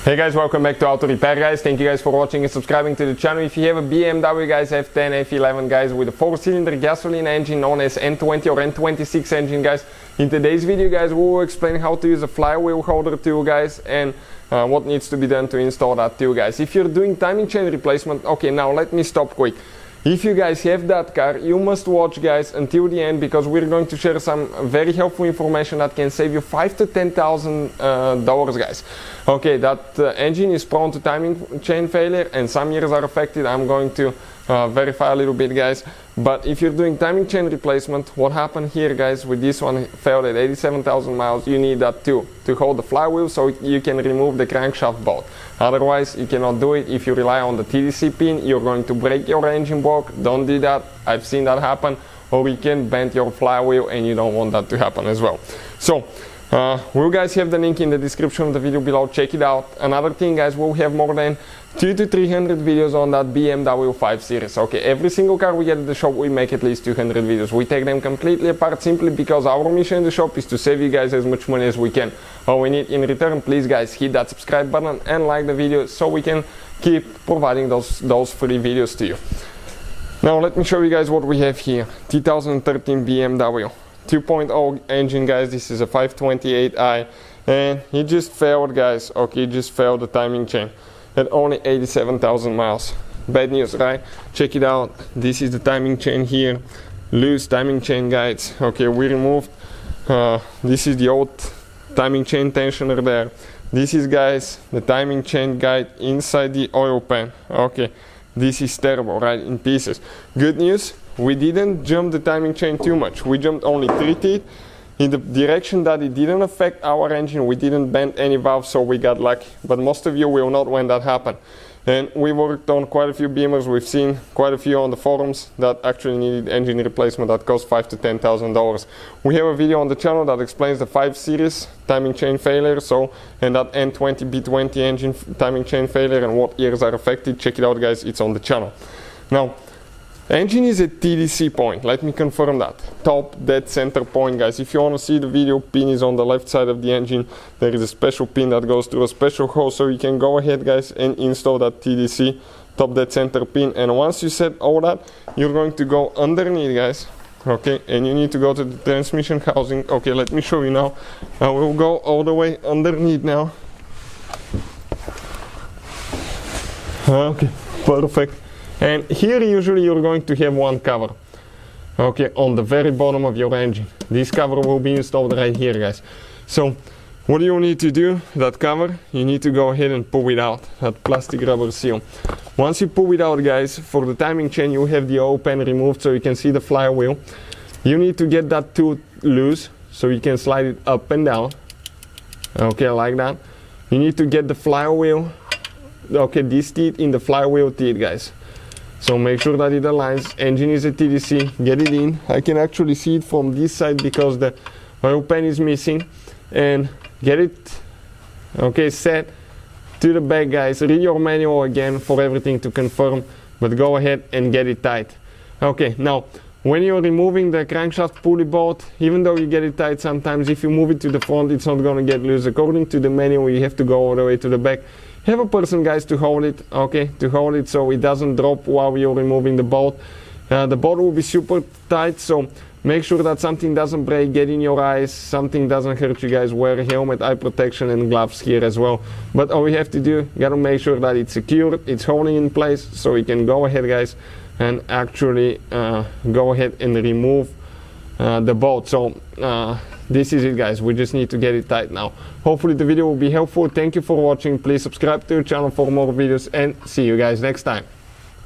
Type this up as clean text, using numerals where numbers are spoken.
Hey guys, welcome back to Auto Repair guys. Thank you guys for watching and subscribing to the channel. If you have a BMW guys F10 F11 guys with a 4-cylinder gasoline engine known as N20 or N26 engine guys, in today's video guys we will explain how to use a flywheel holder tool guys and what needs to be done to install that tool guys. If you're doing timing chain replacement, okay, now let me stop quick. If you guys have that car, you must watch guys until the end, because we're going to share some very helpful information that can save you $5,000 to $10,000 guys. Okay, that engine is prone to timing chain failure and some years are affected. I'm going to verify a little bit guys, but if you're doing timing chain replacement, what happened here guys with this one failed at 87,000 miles, you need that tool to hold the flywheel so you can remove the crankshaft bolt. Otherwise you cannot do it. If you rely on the TDC pin, you're going to break your engine block. Don't do that. I've seen that happen. Or you can bend your flywheel and you don't want that to happen as well. So we'll guys have the link in the description of the video below. Check it out. Another thing guys, we'll have more than 200 to 300 videos on that BMW 5 Series. Okay, every single car we get at the shop, we make at least 200 videos. We take them completely apart simply because our mission in the shop is to save you guys as much money as we can. All we need in return, please guys, hit that subscribe button and like the video so we can keep providing those free videos to you. Now let me show you guys what we have here. 2013 BMW 2.0 engine guys. This is a 528i and it just failed guys. Okay, it just failed the timing chain at only 87,000 miles. Bad news, right? Check it out. This is the timing chain here. Loose timing chain guides. Okay, we removed this is the old timing chain tensioner there. This is guys the timing chain guide inside the oil pan. Okay, this is terrible, right, in pieces. Good news, we didn't jump the timing chain too much. We jumped only 3 teeth in the direction that it didn't affect our engine. We didn't bend any valves, so we got lucky. But most of you will not when that happened. And we worked on quite a few Beamers. We've seen quite a few on the forums that actually needed engine replacement that cost $5,000 to $10,000. We have a video on the channel that explains the 5 Series timing chain failure, and that N20 B20 engine timing chain failure and what years are affected. Check it out guys, it's on the channel. Now, engine is at TDC point. Let me confirm that. Top dead center point guys. If you want to see the video, pin is on the left side of the engine. There is a special pin that goes through a special hole, so you can go ahead guys and install that TDC top dead center pin. And once you set all that, you're going to go underneath guys. Okay, and you need to go to the transmission housing. Okay, let me show you now. I will go all the way underneath now. Okay, perfect. And here usually you're going to have one cover, okay, on the very bottom of your engine. This cover will be installed right here guys. So what do you need to do? That cover, you need to go ahead and pull it out, that plastic rubber seal. Once you pull it out guys, for the timing chain you have the oil pan removed so you can see the flywheel. You need to get that tool loose so you can slide it up and down, okay, like that. You need to get the flywheel, okay, this teeth in the flywheel teeth guys. So make sure that it aligns. Engine is a TDC, get it in. I can actually see it from this side because the oil pan is missing. And get it, okay, set to the back guys. Read your manual again for everything to confirm, but go ahead and get it tight. Okay, now when you're removing the crankshaft pulley bolt, even though you get it tight, sometimes if you move it to the front it's not going to get loose. According to the manual you have to go all the way to the back. Have a person guys to hold it, okay, to hold it so it doesn't drop while you're removing the bolt. The bolt will be super tight, so make sure that something doesn't break, get in your eyes, something doesn't hurt you guys. Wear a helmet, eye protection and gloves here as well. But all you have to do, you gotta make sure that it's secure, it's holding in place, so you can go ahead guys and actually go ahead and remove the bolt. So this is it guys, we just need to get it tight now. Hopefully the video will be helpful. Thank you for watching. Please subscribe to the channel for more videos and see you guys next time.